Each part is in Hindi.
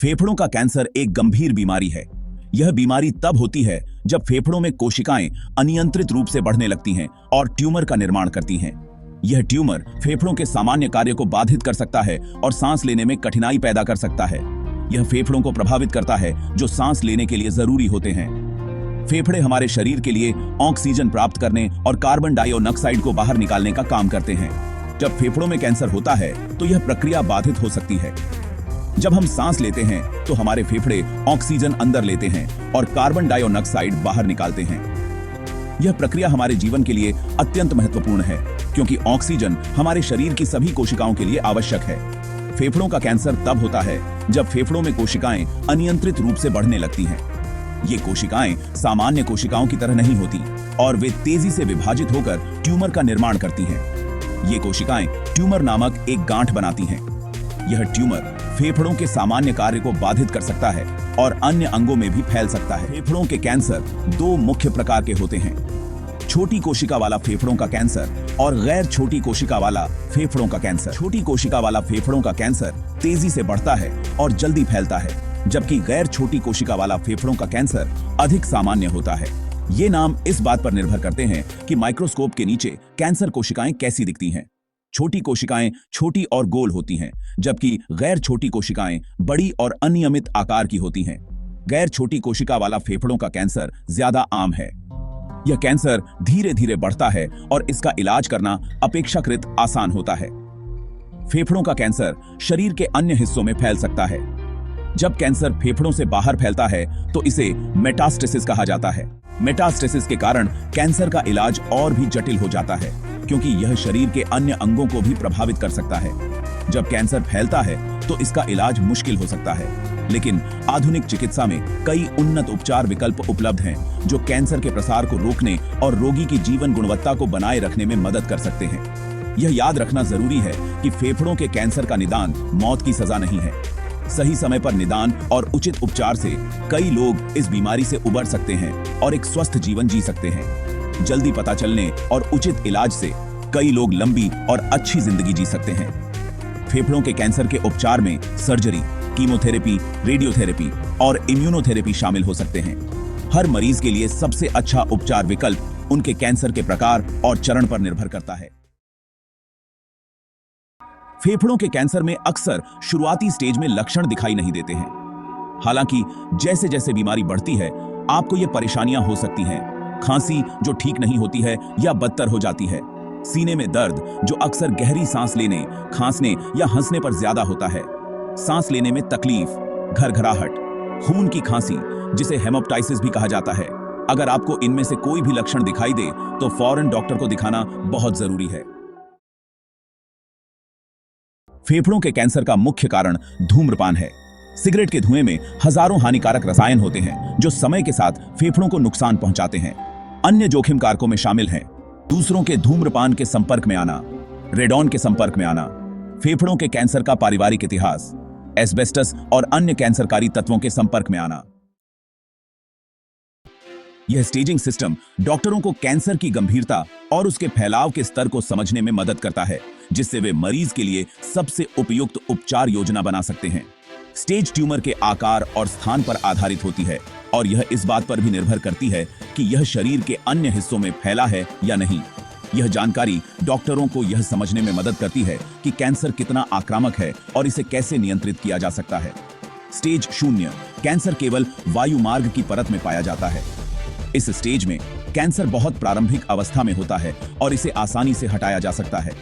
फेफड़ों का कैंसर एक गंभीर बीमारी है। यह बीमारी तब होती है जब फेफड़ों में कोशिकाएं अनियंत्रित रूप से बढ़ने लगती हैं और ट्यूमर का निर्माण करती हैं। यह ट्यूमर फेफड़ों के सामान्य कार्य को बाधित कर सकता है और सांस लेने में कठिनाई पैदा कर सकता है। यह फेफड़ों को प्रभावित करता है जो सांस लेने के लिए जरूरी होते हैं। फेफड़े हमारे शरीर के लिए ऑक्सीजन प्राप्त करने और कार्बन डाइऑक्साइड को बाहर निकालने का काम करते हैं। जब फेफड़ों में कैंसर होता है तो यह प्रक्रिया बाधित हो सकती है। जब हम सांस लेते हैं तो हमारे फेफड़े ऑक्सीजन अंदर लेते हैं और कार्बन डाइऑक्साइड बाहर निकालते हैं। यह प्रक्रिया हमारे जीवन के लिए अत्यंत महत्वपूर्ण है क्योंकि ऑक्सीजन हमारे शरीर की सभी कोशिकाओं के लिए आवश्यक है। फेफड़ों का कैंसर तब होता है जब फेफड़ों में कोशिकाएं अनियंत्रित रूप से बढ़ने लगती हैं। ये कोशिकाएं सामान्य कोशिकाओं की तरह नहीं होती और वे तेजी से विभाजित होकर ट्यूमर का निर्माण करती हैं। ये कोशिकाएं ट्यूमर नामक एक गांठ बनाती हैं। यह ट्यूमर फेफड़ों के सामान्य कार्य को बाधित कर सकता है और अन्य अंगों में भी फैल सकता है। फेफड़ों के कैंसर दो मुख्य प्रकार के होते हैं, छोटी कोशिका वाला फेफड़ों का कैंसर और गैर छोटी कोशिका वाला फेफड़ों का कैंसर। छोटी कोशिका वाला फेफड़ों का कैंसर तेजी से बढ़ता है और जल्दी फैलता है, जबकि गैर छोटी कोशिका वाला फेफड़ों का कैंसर अधिक सामान्य होता है। ये नाम इस बात पर निर्भर करते हैं कि माइक्रोस्कोप के नीचे कैंसर कोशिकाएं कैसी दिखती हैं। छोटी कोशिकाएं छोटी और गोल होती हैं, जबकि गैर छोटी कोशिकाएं बड़ी और अनियमित आकार की होती हैं। गैर छोटी कोशिका वाला फेफड़ों का कैंसर ज्यादा आम है। यह कैंसर धीरे धीरे बढ़ता है और इसका इलाज करना अपेक्षाकृत आसान होता है। फेफड़ों का कैंसर शरीर के अन्य हिस्सों में फैल सकता है। जब कैंसर फेफड़ों से बाहर फैलता है तो इसे मेटास्टेसिस कहा जाता है। मेटास्टेसिस के कारण कैंसर का इलाज और भी जटिल हो जाता है क्योंकि यह शरीर के अन्य अंगों को भी प्रभावित कर सकता है। जब कैंसर फैलता है तो इसका इलाज मुश्किल हो सकता है, लेकिन आधुनिक चिकित्सा में कई उन्नत उपचार विकल्प उपलब्ध हैं जो कैंसर के प्रसार को रोकने और रोगी की जीवन गुणवत्ता को बनाए रखने में मदद कर सकते हैं। यह याद रखना जरूरी है कि फेफड़ों के कैंसर का निदान मौत की सजा नहीं है। सही समय पर निदान और उचित उपचार से कई लोग इस बीमारी से उबर सकते हैं और एक स्वस्थ जीवन जी सकते हैं। जल्दी पता चलने और उचित इलाज से कई लोग लंबी और अच्छी जिंदगी जी सकते हैं। फेफड़ों के कैंसर के उपचार में सर्जरी, कीमोथेरेपी, रेडियोथेरेपी और इम्यूनोथेरेपी शामिल हो सकते हैं। हर मरीज के लिए सबसे अच्छा उपचार विकल्प उनके कैंसर के प्रकार और चरण पर निर्भर करता है। फेफड़ों के कैंसर में अक्सर शुरुआती स्टेज में लक्षण दिखाई नहीं देते हैं। हालांकि जैसे जैसे बीमारी बढ़ती है आपको ये परेशानियां हो सकती हैं। खांसी जो ठीक नहीं होती है या बदतर हो जाती है, सीने में दर्द जो अक्सर गहरी सांस लेने, खांसने या हंसने पर ज्यादा होता है, सांस लेने में तकलीफ, घरघराहट, खून की खांसी जिसे हेमोप्टाइसिस भी कहा जाता है। अगर आपको इनमें से कोई भी लक्षण दिखाई दे तो फौरन डॉक्टर को दिखाना बहुत जरूरी है। फेफड़ों के कैंसर का मुख्य कारण धूम्रपान है। सिगरेट के धुएं में हजारों हानिकारक रसायन होते हैं जो समय के साथ फेफड़ों को नुकसान पहुंचाते हैं। अन्य जोखिम कारकों में शामिल हैं दूसरों के धूम्रपान के संपर्क में आना, रेडॉन के संपर्क में आना, फेफड़ों के कैंसर का पारिवारिक इतिहास, एस्बेस्टस और अन्य कैंसरकारी तत्वों के संपर्क में आना। यह स्टेजिंग सिस्टम डॉक्टरों को कैंसर की गंभीरता और उसके फैलाव के स्तर को समझने में मदद करता है, जिससे वे मरीज के लिए सबसे उपयुक्त उपचार योजना बना सकते हैं। स्टेज ट्यूमर के आकार और स्थान पर आधारित होती है और यह इस बात पर भी निर्भर करती है कि यह शरीर के अन्य हिस्सों में फैला है या नहीं। यह जानकारी डॉक्टरों को यह समझने में मदद करती है कि कैंसर कितना आक्रामक है और इसे कैसे नियंत्रित किया जा सकता है। स्टेज 0 कैंसर केवल वायुमार्ग की परत में पाया जाता है। इस स्टेज में कैंसर बहुत प्रारंभिक अवस्था में होता है और इसे आसानी से हटाया जा सकता है।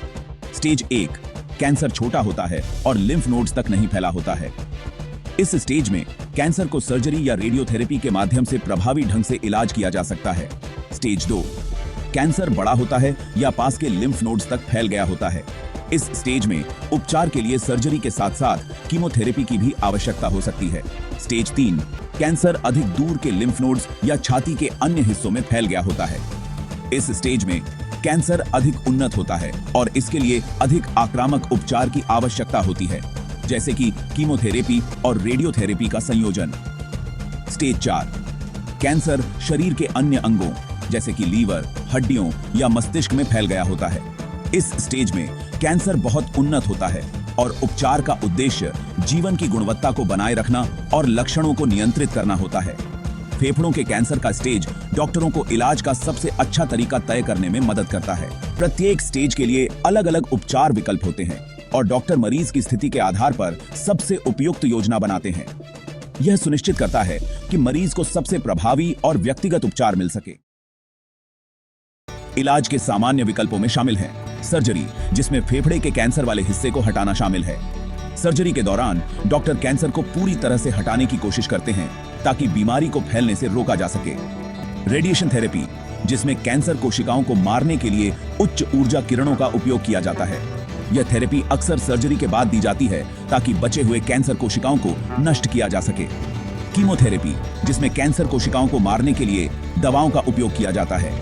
स्टेज 1 कैंसर छोटा होता है और लिम्फ नोड्स तक नहीं फैला होता है। इस स्टेज में कैंसर को सर्जरी या रेडियोथेरेपी के माध्यम से प्रभावी ढंग से इलाज किया जा सकता है। स्टेज 2 कैंसर बड़ा होता है या पास के लिम्फ नोड्स तक फैल गया होता है। इस स्टेज में उपचार के लिए सर्जरी के साथ साथ कीमोथेरेपी की भी आवश्यकता हो सकती है। स्टेज 3 कैंसर अधिक दूर के लिम्फ नोड्स या छाती के अन्य हिस्सों में फैल गया होता है। इस स्टेज में कैंसर अधिक उन्नत होता है और इसके लिए अधिक आक्रामक उपचार की आवश्यकता होती है, जैसे कि कीमोथेरेपी और रेडियोथेरेपी का संयोजन। स्टेज 4 कैंसर शरीर के अन्य अंगों जैसे कि लीवर, हड्डियों या मस्तिष्क में फैल गया होता है। इस स्टेज में कैंसर बहुत उन्नत होता है और उपचार का उद्देश्य जीवन की गुणवत्ता को बनाए रखना और लक्षणों को नियंत्रित करना होता है। फेफड़ों के कैंसर का स्टेज डॉक्टरों को इलाज का सबसे अच्छा तरीका तय करने में मदद करता है। प्रत्येक स्टेज के लिए अलग अलग उपचार विकल्प होते हैं और डॉक्टर मरीज की स्थिति के आधार पर सबसे उपयुक्त योजना बनाते हैं। यह सुनिश्चित करता है कि मरीज को सबसे प्रभावी और व्यक्तिगत उपचार मिल सके। इलाज के सामान्य विकल्पों में शामिल है सर्जरी, जिसमें फेफड़े के कैंसर वाले हिस्से को हटाना शामिल है। सर्जरी के दौरान डॉक्टर कैंसर को पूरी तरह से हटाने की कोशिश करते हैं ताकि बीमारी को फैलने से रोका जा सके। रेडिएशन थेरेपी, जिसमें कैंसर कोशिकाओं को मारने के लिए उच्च ऊर्जा किरणों का उपयोग किया जाता है। यह थेरेपी अक्सर सर्जरी के बाद दी जाती है ताकि बचे हुए कैंसर कोशिकाओं को नष्ट किया जा सके। कीमोथेरेपी, जिसमें कैंसर कोशिकाओं को मारने के लिए दवाओं का उपयोग किया जाता है।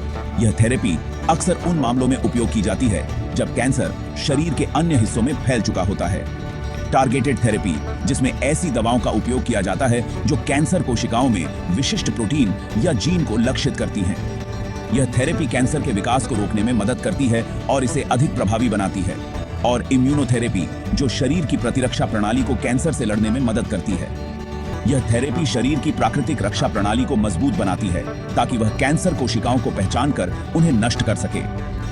यह थेरेपी अक्सर उन मामलों में उपयोग की जाती है जब कैंसर शरीर के अन्य हिस्सों में फैल चुका होता है। टारगेटेड थेरेपी, जिसमें ऐसी दवाओं का उपयोग किया जाता है जो कैंसर कोशिकाओं में विशिष्ट प्रोटीन या जीन को लक्षित करती हैं। यह थेरेपी कैंसर के विकास को रोकने में मदद करती है और इसे अधिक प्रभावी बनाती है। और इम्यूनोथेरेपी, जो शरीर की प्रतिरक्षा प्रणाली को कैंसर से लड़ने में मदद करती है। यह थेरेपी शरीर की प्राकृतिक रक्षा प्रणाली को मजबूत बनाती है ताकि वह कैंसर कोशिकाओं को पहचानकर उन्हें नष्ट कर सके।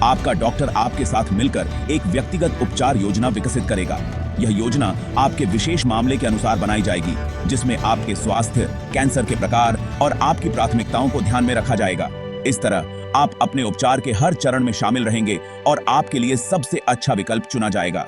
आपका डॉक्टर आपके साथ मिलकर एक व्यक्तिगत उपचार योजना विकसित करेगा। यह योजना आपके विशेष मामले के अनुसार बनाई जाएगी, जिसमें आपके स्वास्थ्य, कैंसर के प्रकार और आपकी प्राथमिकताओं को ध्यान में रखा जाएगा। इस तरह आप अपने उपचार के हर चरण में शामिल रहेंगे और आपके लिए सबसे अच्छा विकल्प चुना जाएगा।